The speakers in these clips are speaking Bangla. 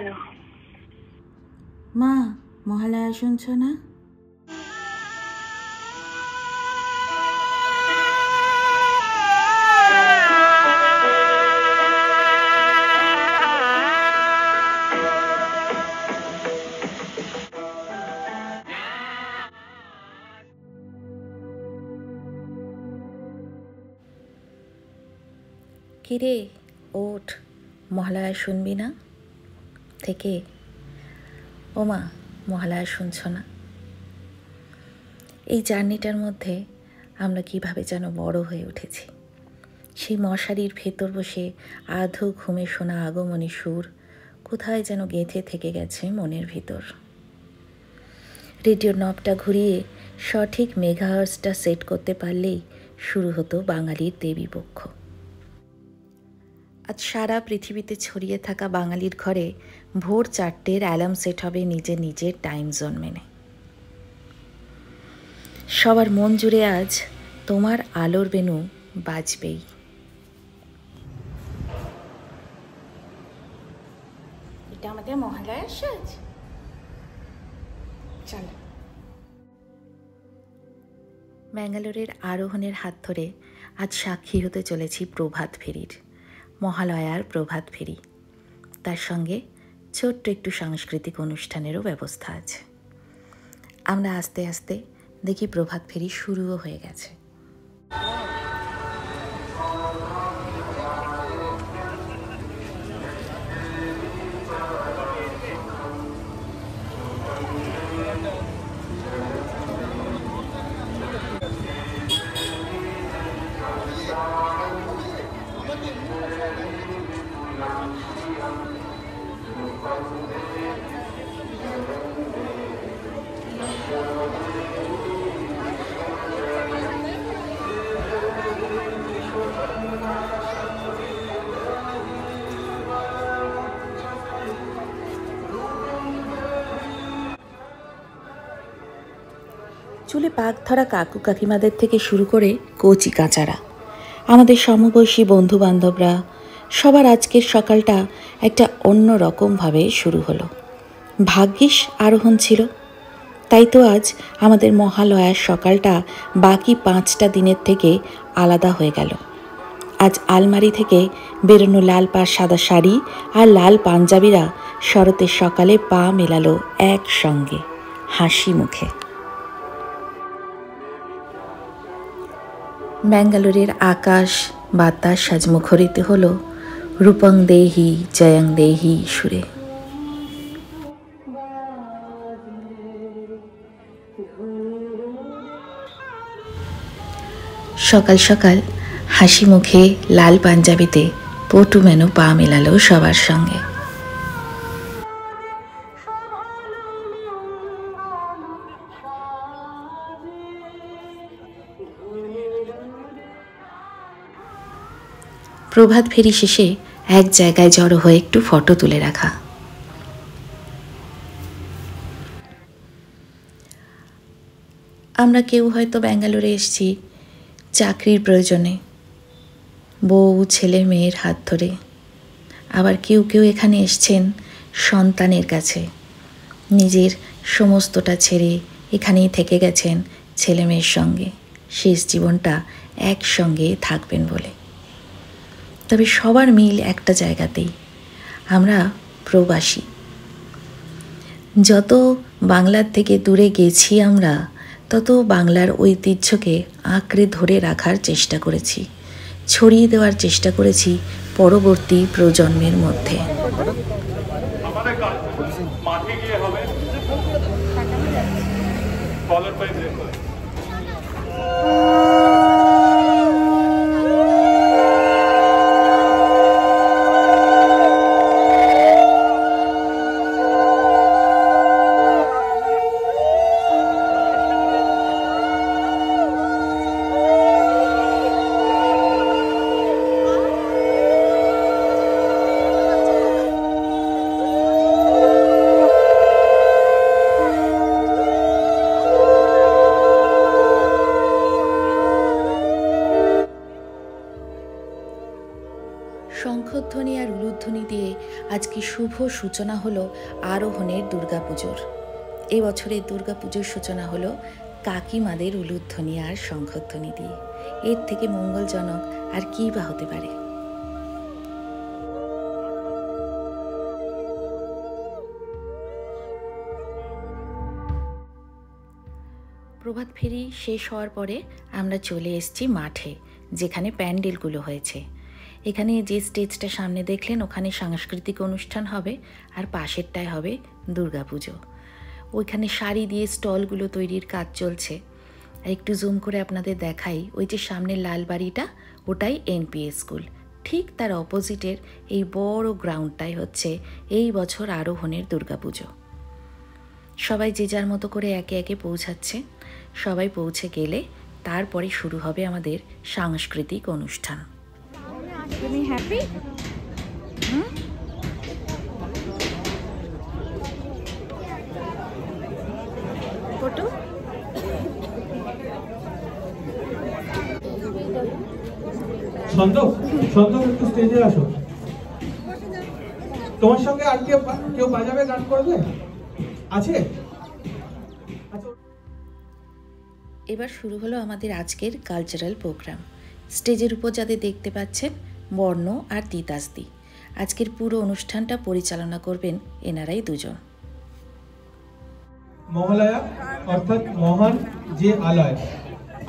কেন? মা, মহালয়া শুনছ না? কিরে, ওঠ, মহালয়া শুনবি না? থেকে ও মা, মহালয়া শুনছ না? এই জার্নিটার মধ্যে আমরা কিভাবে যেন বড় হয়ে উঠেছি। সেই মশারির ভেতর বসে আধো ঘুমে শোনা আগমনী সুর কোথায় যেন গেঁথে থেকে গেছে মনের ভিতর। রেডিওর নবটা ঘুরিয়ে সঠিক মেগাহার্টজটা সেট করতে পারলেই শুরু হতো বাঙালির দেবীপক্ষ। আজ সারা পৃথিবীতে ছড়িয়ে থাকা বাঙালির ঘরে ভোর 4টের অ্যালার্ম সেট হবে নিজের নিজের টাইম জোন মেনে। সবার মন জুড়ে আজ তোমার আলোর বেনু বাজবেই। এটা আমাদের মহালয়ার সাজ। চলো। ব্যাঙ্গালোরের আরোহণের হাত ধরে আজ সাক্ষী হতে চলেছি প্রভাত ফেরির, মহালয়ার প্রভাত ফেরি। তার সঙ্গে ছোট্ট একটু সাংস্কৃতিক অনুষ্ঠানেরও ব্যবস্থা আছে। আমরা আস্তে আস্তে দেখি প্রভাত ফেরি শুরুও হয়ে গেছে। চুলে পাক ধরা কাকু কাকিমাদের থেকে শুরু করে কচি কাঁচারা, আমাদের সমবয়সী বন্ধু বান্ধবরা, সবার আজকের সকালটা একটা অন্য রকমভাবে শুরু হলো। ভাগ্যিস আরোহণ ছিল, তাই তো আজ আমাদের মহালয়ার সকালটা বাকি 5টা দিনের থেকে আলাদা হয়ে গেল। আজ আলমারি থেকে বেরোনো লাল পাড় সাদা শাড়ি আর লাল পাঞ্জাবিরা শরতের সকালে পা মেলালো একসঙ্গে হাসি মুখে। ব্যাঙ্গালোরের আকাশ বাতাস সাজ মুখরিত হলো রূপং দেহি জয়ং দেহি সুরে। সকাল সকাল হাসি মুখে লাল পাঞ্জাবিতে পটু মেনু পা মেলালো সবার সঙ্গে। প্রভাত ফেরি শেষে এক জায়গায় জড়ো হয়ে একটু ফটো তুলে রাখা। আমরা কেউ হয়তো ব্যাঙ্গালোরে এসেছি চাকরির প্রয়োজনে, বউ ছেলে মেয়ের হাত ধরে। আবার কেউ কেউ এখানে এসছেন সন্তানের কাছে, নিজের সমস্তটা ছেড়ে এখানেই থেকে গেছেন ছেলে মেয়ের সঙ্গে, শেষ জীবনটা একসঙ্গে থাকবেন বলে। তবে সবার মিল একটা জায়গাতেই, আমরা প্রবাসী। যত বাংলার থেকে দূরে গেছি আমরা, তত বাংলার ঐতিহ্যকে আঁকড়ে ধরে রাখার চেষ্টা করেছি, ছড়িয়ে দেওয়ার চেষ্টা করেছি পরবর্তী প্রজন্মের মধ্যে। শঙ্খধ্বনি আর উলুধ্বনি দিয়ে আজকে শুভ সূচনা হলো আরোহণের দুর্গাপুজোর। এবছরের দুর্গাপুজোর সূচনা হলো কাকিমাদের উলুধ্বনি আর শঙ্খধ্বনি দিয়ে। এর থেকে মঙ্গলজনক আর কী বা হতে পারে। প্রভাত ফেরি শেষ হওয়ার পরে আমরা চলে এসেছি মাঠে, যেখানে প্যান্ডেলগুলো হয়েছে। এখানে যে স্টেজটা সামনে দেখলেন ওখানে সাংস্কৃতিক অনুষ্ঠান হবে, আর পাশেরটায় হবে দুর্গাপুজো। ওইখানে শাড়ি দিয়ে স্টলগুলো তৈরির কাজ চলছে। আর একটু জুম করে আপনাদের দেখাই, ওই যে সামনের লাল বাড়িটা ওটাই এনপিএস স্কুল। ঠিক তার অপোজিটের এই বড় গ্রাউন্ডটাই হচ্ছে এই বছর আরোহণের দুর্গাপুজো। সবাই যে যার মতো করে একে একে পৌঁছাচ্ছে। সবাই পৌঁছে গেলে তারপরে শুরু হবে আমাদের সাংস্কৃতিক অনুষ্ঠান। তুমি হ্যাপি? ফটো সন্তোষ একটু স্টেজে আসো। তোমার সঙ্গে আর কেউ বাজাবে, গান করবে আছে? এবার শুরু হলো আমাদের আজকের কালচারাল প্রোগ্রাম। স্টেজের উপর যাদের দেখতে পাচ্ছেন বর্ণ আর তিতাসদি। আজকের পুরো অনুষ্ঠানটা পরিচালনা করবেন এনারাই দুজন। মহালয়া অর্থাৎ মহান যে আলয়।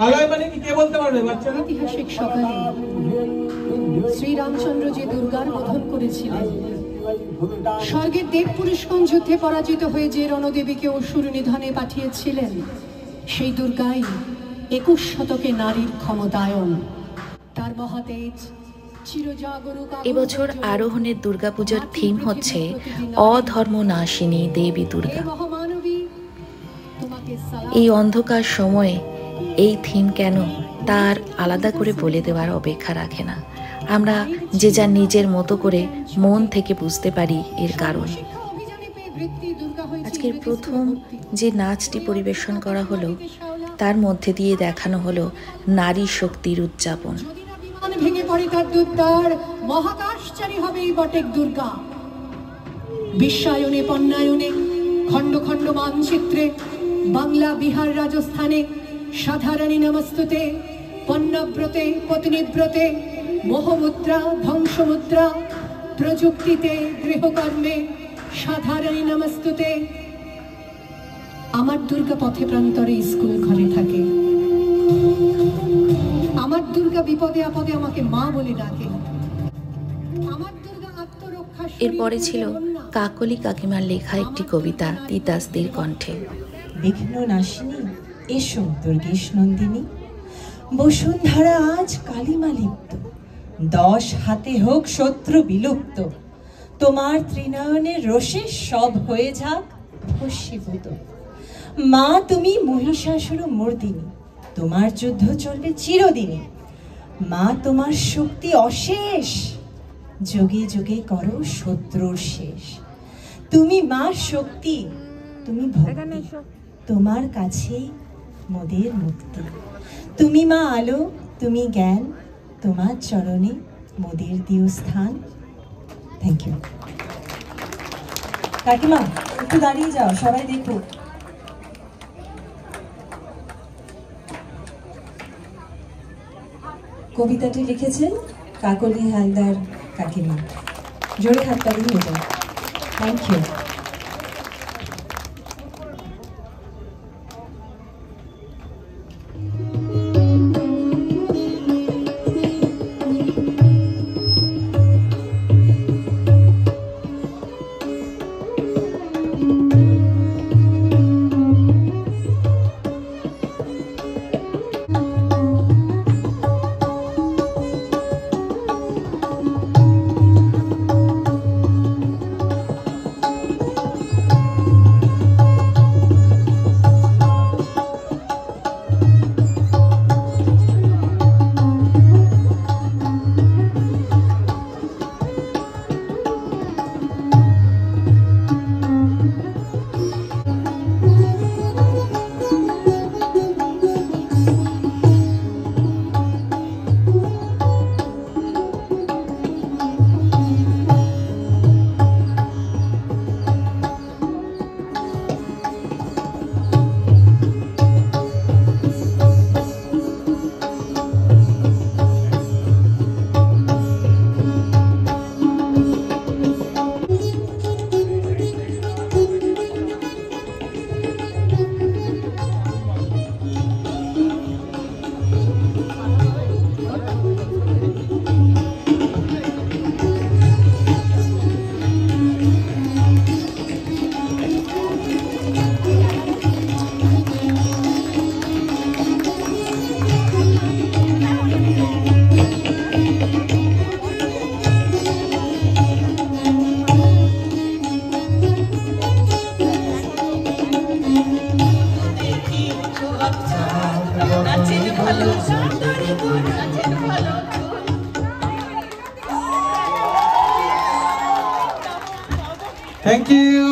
আলয় মানে কি কে বলতে পারবে বাচ্চারা? ঐতিহাসিক সকালে শ্রীরামচন্দ্র যে দুর্গার বোধন করেছিলেন, স্বর্গের দেব পুরুষগণ যুদ্ধে পরাজিত হয়ে যে রণদেবীকে অসুর নিধনে পাঠিয়েছিলেন, সেই দুর্গাই 21 শতকে নারীর ক্ষমতায়ন। তার মহাতেজ চিরজাগরুক। এবছর আরোহণের দুর্গাপূজার থিম হচ্ছে অধর্মনাশিনী দেবী দুর্গা। এই অন্ধকার সময়ে এই থিম কেন তার আলাদা করে বলে দেওয়ার অপেক্ষা রাখে না। আমরা যে যার নিজের মতো করে মন থেকে বুঝতে পারি এর কারণ। আজকের প্রথম যে নাচটি পরিবেশন করা হলো তার মধ্যে দিয়ে দেখানো হলো নারী শক্তির উদযাপন। ভেঙে পড়ে তার দুর্দার মহাকাশচারী হবে এই বটেক দুর্গা। বিশ্বায়নে পণ্যায়নে খণ্ড খণ্ড মানচিত্রে বাংলা, বিহার, রাজস্থানে সাধারণী নমস্তুতে, পণ্যব্রতে, পত্নীব্রতে, মোহমুদ্রা, ধ্বংসমুদ্রা, প্রযুক্তিতে, গৃহকর্মে সাধারণী নমস্তুতে। আমার দুর্গা পথে প্রান্তরে স্কুল ঘরে থাকে। আমার দুর্গা বিপদে আপদে আমাকে মা বলে ডাকে। আমার দুর্গা আত্মরক্ষা। এরপরে ছিল কাকলি কাকিমার লেখা একটি কবিতা তিতাসদির কণ্ঠে। বিঘ্ন নাশিনী এসো দুর্গেশ নন্দিনী, বসুন্ধরা আজ কালিমা লিপ্ত, 10 হাতে হোক শত্রু বিলুপ্ত, তোমার ত্রিনয়নের রোষে সব হয়ে যাক ভস্মীভূত। মা তুমি মহিষাসুর মর্দিনী, তোমার যুদ্ধ চলবে চিরদিনই। মা তোমার শক্তি অশেষ, যুগে যুগে করো শত্রুর শেষ। তুমি মা শক্তি, তুমি ভক্তি, তোমার কাছেই মোদের মুক্তি। তুমি মা আলো, তুমি জ্ঞান, তোমার চরণে মোদের দিও স্থান। Thank you. কাকিমা একটু দাঁড়িয়ে যাও, সবাই দেখুক। কবিতাটি লিখেছেন কাকলি হালদার কাকিমা। জোরে হাততালি হয়ে যায়। Thank you. Thank you.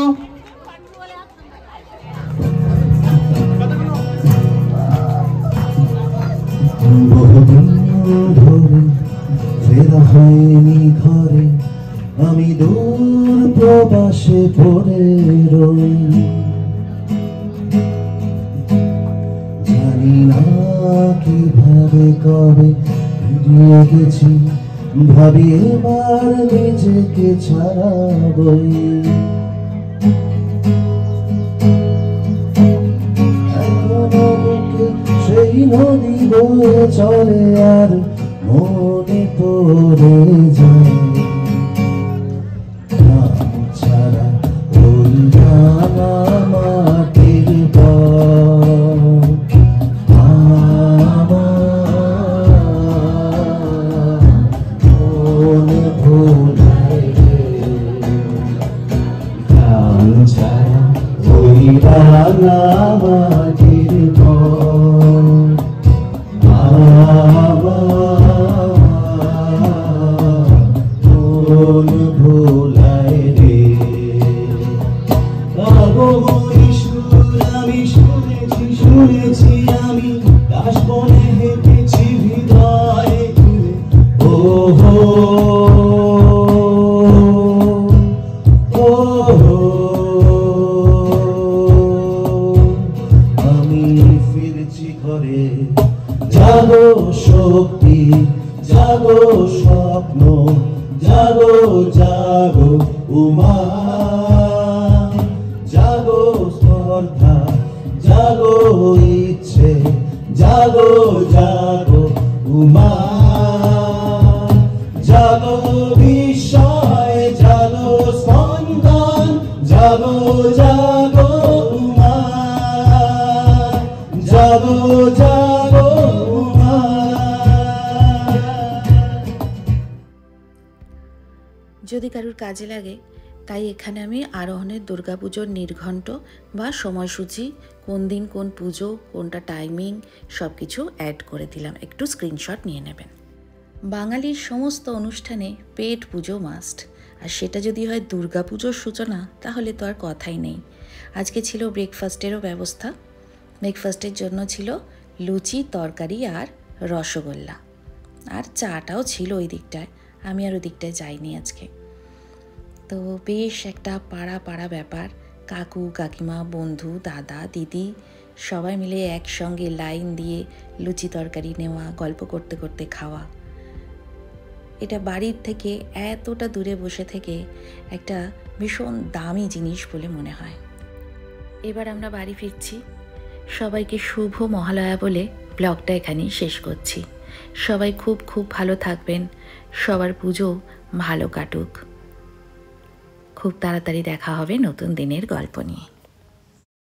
ফেরা হয়নি ঘরে, আমি দূর প্রবাসে পড়ে রই। জানি না কিভাবে কবে ফিরিয়ে গেছি, ভাবি এবার নিজেকে ছাড়াবই। এখনো বুকে সেই নদী বয়ে চলে আর মনে পড়ে যায় ছাড়া ওই রাঙা মাটির পথ। আমার মন ভোলায় রে, গান ছাড়া ওই রাঙা মাটির পথ। মন ভোলায় রে। আমি শুনেছি শুনেছি আমি কাশবনে হেঁটেছি হৃদয়ে ঘুরে। ও হো আমি ফিরছি ঘরে। জাগো শক্তি, জাগো স্বপ্ন, জাগো জাগো উমা, জাগো স্পর্ধা, জাগো ইচ্ছে, জাগো জাগো উমা, জাগো বিস্ময়, জাগো স্পন্দন, জাগো জাগো উমা, জাগো জাগো উমা। যদি কারুর কাজে লাগে তাই এখানে আমি আরোহণের দুর্গাপুজোর নির্ঘণ্ট বা সময়সূচি, কোন দিন কোন পুজো, কোনটা টাইমিং, সব কিছু অ্যাড করে দিলাম, একটু স্ক্রিনশট নিয়ে নেবেন। বাঙালির সমস্ত অনুষ্ঠানে পেট পুজো মাস্ট, আর সেটা যদি হয় দুর্গাপুজোর সূচনা তাহলে তো আর কথাই নেই। আজকে ছিল ব্রেকফাস্টেরও ব্যবস্থা। ব্রেকফাস্টের জন্য ছিল লুচি, তরকারি আর রসগোল্লা, আর চাটাও ছিল ওই দিকটায়, আমি আর ওই দিকটায় যাইনি আজকে। তো বেশ একটা পাড়া পাড়া ব্যাপার, কাকু কাকিমা, বন্ধু, দাদা, দিদি সবাই মিলে একসঙ্গে লাইন দিয়ে লুচি তরকারি নেওয়া, গল্প করতে করতে খাওয়া। এটা বাড়ির থেকে এতটা দূরে বসে থেকে একটা ভীষণ দামি জিনিস বলে মনে হয়। এবার আমরা বাড়ি ফিরছি। সবাইকে শুভ মহালয়া বলে ব্লগটা এখানেই শেষ করছি। সবাই খুব খুব ভালো থাকবেন, সবার পুজো ভালো কাটুক। খুব তাড়াতাড়ি দেখা হবে নতুন দিনের গল্প নিয়ে।